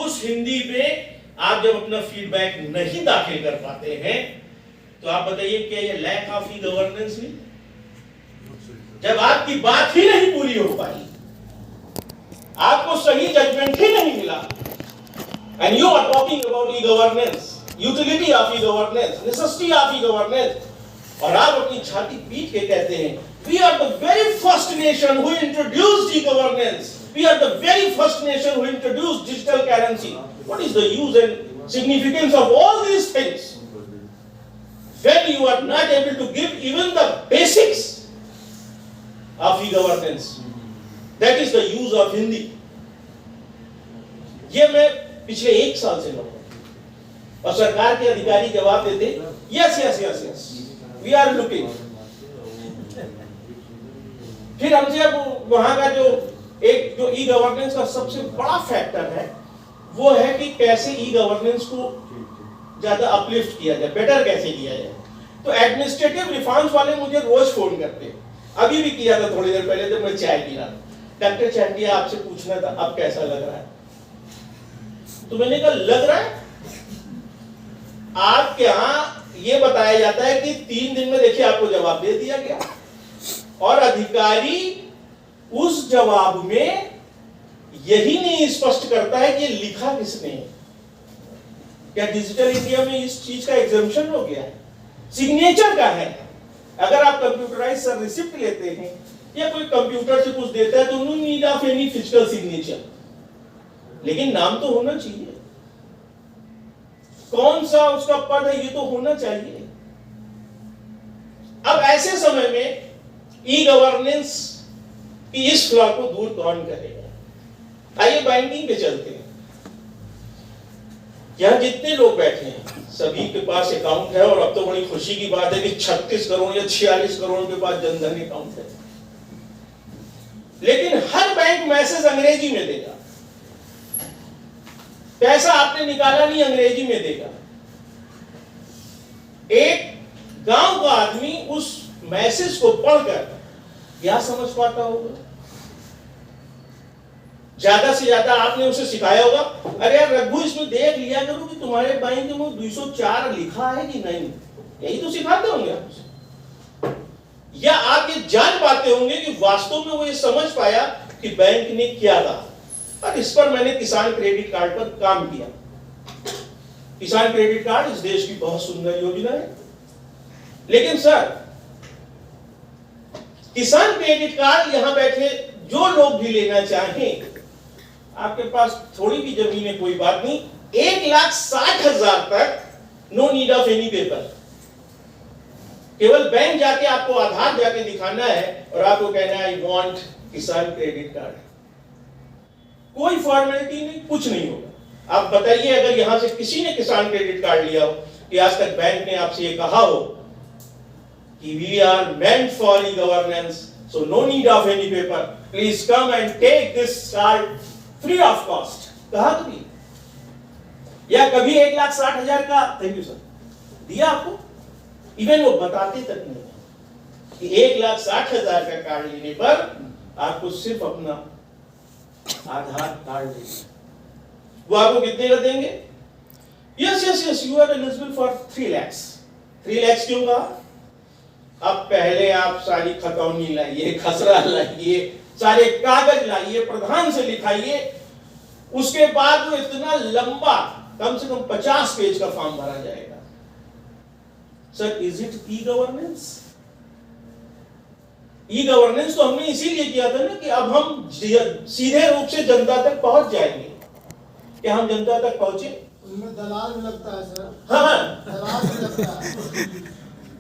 उस हिंदी में आप जब अपना फीडबैक नहीं दाखिल कर पाते हैं तो आप बताइए क्या ये लैक ऑफ ई गवर्नेंस नहीं? जब आपकी बात ही नहीं पूरी हो पाई, आपको सही जजमेंट ही नहीं मिला, and you are talking about e governance, utility of e governance, necessity of e governance, और आप अपनी छाती पीट के कहते हैं we are the very first nation who introduced e governance, we are the very first nation who introduced digital currency. What is the use and significance of all these things when you are not able to give even the basics of e-governance? That is the use of Hindi. ये मैं पिछले 1 साल से लगा और सरकार के अधिकारी जवाब देते yes yes yes yes we are looking. फिर हमसे अब वहां का जो ई गवर्नेंस का सबसे बड़ा फैक्टर है वो है कि कैसे ई गवर्नेंस को ज्यादा अपलिफ्ट किया जाए, बेटर कैसे किया जाए. तो एडमिनिस्ट्रेटिव रिफॉर्म्स वाले मुझे रोज फोन करते हैं, अभी भी किया था थोड़ी देर पहले जब मैं चाय पी रहा था. डॉक्टर चांडिया आपसे पूछना था अब कैसा लग रहा है? तो मैंने कहा लग रहा है आपके यहां ये बताया जाता है कि 3 दिन में देखिए आपको जवाब दे दिया गया, और अधिकारी उस जवाब में यही नहीं स्पष्ट करता है कि लिखा किसने है. क्या डिजिटल इंडिया में इस चीज का एग्जम्पशन हो गया है? सिग्नेचर का है. अगर आप कंप्यूटराइज रिसिप्ट लेते हैं या कोई कंप्यूटर से कुछ देता है तो no need of any physical signature, लेकिन नाम तो होना चाहिए, कौन सा उसका पद है ये तो होना चाहिए. अब ऐसे समय में ई गवर्नेंस की इस फ्लॉ को दूर कौन करेगा? आइए बैंकिंग पे चलते हैं. यहां जितने लोग बैठे हैं सभी के पास अकाउंट है, और अब तो बड़ी खुशी की बात है कि 36 करोड़ या 46 करोड़ के पास जनधन अकाउंट है. लेकिन हर बैंक मैसेज अंग्रेजी में देगा, पैसा आपने निकाला नहीं अंग्रेजी में देगा. एक गांव का आदमी उस मैसेज को पढ़कर क्या समझ पाता होगा? ज्यादा से ज्यादा आपने उसे सिखाया होगा अरे यार रघु इसमें देख लिया करो कि तुम्हारे बैंक में 204 लिखा है कि नहीं, यही तो सिखाते होंगे आप. या आप ये जान पाते होंगे कि वास्तव में वो ये समझ पाया कि बैंक ने क्या कहा. और इस पर मैंने किसान क्रेडिट कार्ड पर काम किया. किसान क्रेडिट कार्ड इस देश की बहुत सुंदर योजना है, लेकिन सर किसान क्रेडिट कार्ड यहां बैठे जो लोग भी लेना चाहें, आपके पास थोड़ी भी जमीन है कोई बात नहीं, 1,60,000 तक no need of any paper. केवल बैंक जाके आपको आधार जाके दिखाना है और आपको कहना है आई वांट किसान क्रेडिट कार्ड. कोई फॉर्मेलिटी नहीं, कुछ नहीं होगा. आप बताइए अगर यहां से किसी ने किसान क्रेडिट कार्ड लिया हो कि आज तक बैंक ने आपसे ये कहा हो कि we are meant for e governance so no need of any paper, please come and take this card free of cost, कहा कभी? या कभी 1,60,000 का थैंक यू सर दिया आपको? इवन वो बताते तक नहीं कि 1,60,000 का कार्ड लेने पर आपको सिर्फ अपना आधार कार्ड देना. वो आपको कितने का देंगे? Yes yes yes you are eligible for 3 lakh. 3 lakh क्यों कहा? अब पहले आप सारी खतौनी लाइए, खसरा लाइए, सारे कागज लाइए, प्रधान से लिखाइए, उसके बाद वो इतना लंबा कम से कम 50 पेज का फॉर्म भरा जाएगा. Sir is it e governance? E governance तो हमने इसीलिए किया था ना कि अब हम सीधे रूप से जनता तक पहुंच जाएंगे. क्या हम जनता तक पहुंचे? उनमें दलाल भी लगता है सर. हाँ दलाल भी लगता है.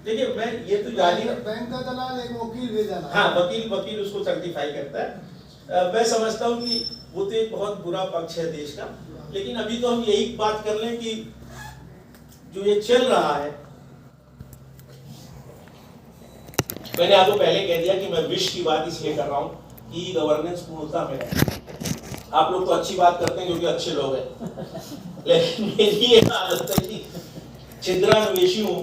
देखिए मैं ये तो जानी बैंक का दलाल एक वकील भी दलाल. हाँ वकील उसको सर्टिफाई करता है. मैं समझता हूँ कि वो तो एक बहुत बुरा पक्ष है देश का, लेकिन अभी तो हम यही बात कर लें कि जो ये चल रहा है, मैंने आपको पहले कह दिया कि मैं विश की बात इसलिए कर रहा हूँ कि गवर्नेंस पूर्णता में है. आप लोग तो अच्छी बात करते हैं क्योंकि अच्छे लोग हैं, लेकिन मेरी ये आदत है कि छिद्रान्वेषी हूँ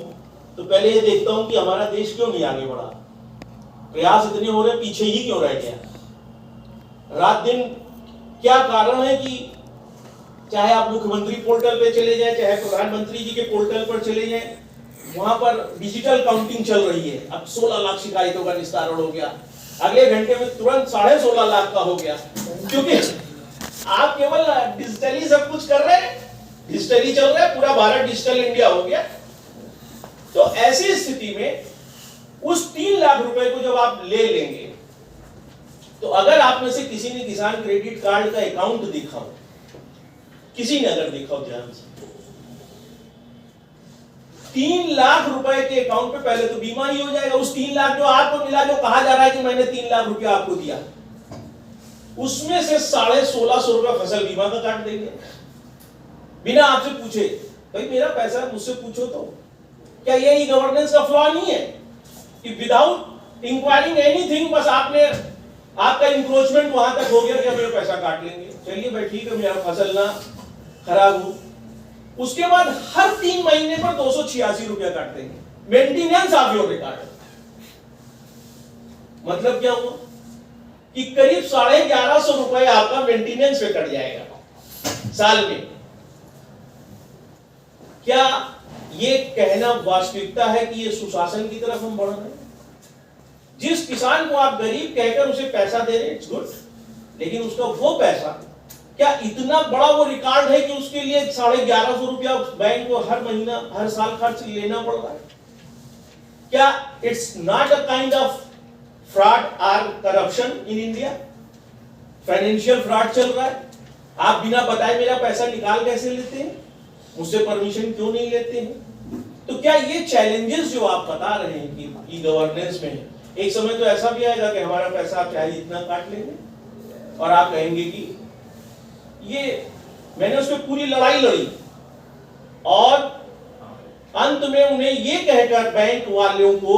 तो पहले ये देखता हूँ कि हमारा देश क्यों नहीं आगे बढ़ा. प्रयास इतने हो रहे, पीछे ही क्यों रह गया? रात दिन क्या कारण है कि चाहे आप मुख्यमंत्री पोर्टल पे चले जाएं, चाहे प्रधानमंत्री जी के पोर्टल पर चले जाएं, वहां पर डिजिटल काउंटिंग चल रही है। अब 16 लाख शिकायतों का निस्तारण हो गया, अगले घंटे में तुरंत 16.5 लाख का हो गया, क्योंकि आप केवल डिजिटली सब कुछ कर रहे हैं, डिजिटली चल रहा है, पूरा भारत डिजिटल इंडिया हो गया। तो ऐसी स्थिति में उस 3 लाख रुपए को जब आप ले लेंगे, तो अगर आप में से किसी ने किसान क्रेडिट कार्ड का अकाउंट देखा हो, किसी ने अगर देखा हो ध्यान से, 3 लाख रुपए के अकाउंट पे पहले तो बीमा ही हो जाएगा। उस 3 लाख जो आपको मिला, जो कहा जा रहा है कि मैंने 3 लाख रुपया आपको दिया, उसमें से 1650 रुपया फसल बीमा का काट देंगे, बिना आपसे पूछे। भाई मेरा पैसा है, मुझसे पूछो तो। क्या ये गवर्नेंस का फ्लॉ नहीं है कि विदाउट इंक्वायरिंग एनीथिंग, बस आपका इंक्रोचमेंट वहां तक हो गया कि मेरा पैसा काट लेंगे, चलिए भाई ठीक है, मेरा फसल ना खराब हो। उसके बाद हर 3 महीने पर 286 रुपया काट देंगे, मेंटेनेंस ऑफ योर रिकॉर्ड। मतलब क्या हुआ कि करीब 1150 रुपए आपका मेंटेनेंस पे कट जाएगा साल में। क्या ये कहना वास्तविकता है कि ये सुशासन की तरफ हम बढ़ रहे हैं? जिस किसान को आप गरीब कहकर उसे पैसा दे रहे हैं, इट्स गुड, लेकिन उसका वो पैसा, क्या इतना बड़ा वो रिकॉर्ड है कि उसके लिए 1150 रुपया बैंक को हर महीना हर साल खर्च लेना पड़ रहा है? क्या it's not a kind of fraud और corruption in India? Financial fraud चल रहा है, आप बिना बताए मेरा पैसा निकाल कैसे लेते हैं, मुझसे परमिशन क्यों नहीं लेते हैं? तो क्या ये चैलेंजेस जो आप बता रहे हैं कि ई गवर्नेंस में, एक समय तो ऐसा भी आएगा कि हमारा पैसा आप चाहे इतना काट लेंगे और आप कहेंगे कि ये मैंने उस पर पूरी लड़ाई लड़ी, और अंत में उन्हें ये कहकर बैंक वालों को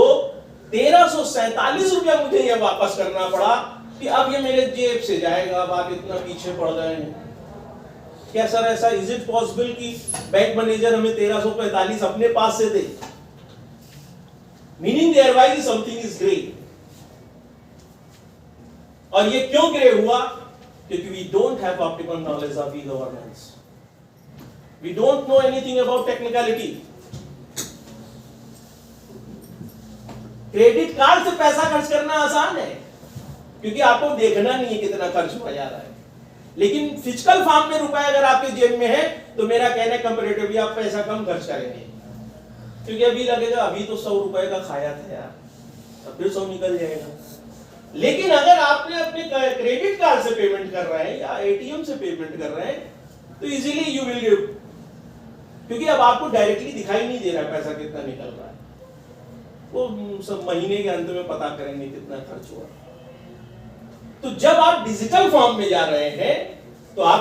1347 रुपया मुझे ये वापस करना पड़ा कि अब ये मेरे जेब से जाएगा, अब आप इतना पीछे पड़ गए हैं। क्या सर ऐसा इज इट पॉसिबल कि बैंक मैनेजर हमें 1345 अपने पास से दे? Meaning otherwise something is grey. और ये क्यों ग्रे हुआ? क्योंकि we don't have optimal knowledge of e governance, we don't know anything about technicality. Credit card से पैसा खर्च करना आसान है, क्योंकि आपको देखना नहीं है कितना खर्च हुआ जा रहा है, लेकिन फिजिकल फॉर्म में रुपए अगर आपके जेब में है तो मेरा कहना है कंपैरेटिवली आप पैसा कम खर्च करेंगे, क्योंकि अभी लगेगा अभी तो 100 रुपए का खाया था यार, अब फिर 100 निकल जाएगा। लेकिन अगर आपने अपने क्रेडिट कार्ड से पेमेंट कर रहे हैं या एटीएम से पेमेंट कर रहे हैं तो इजीली यू विल गिव, क्योंकि अब आपको डायरेक्टली दिखाई नहीं दे रहा है पैसा कितना निकल रहा है, वो सब महीने के अंत में पता करेंगे कितना खर्च हुआ। तो जब आप डिजिटल फॉर्म में जा रहे हैं तो आप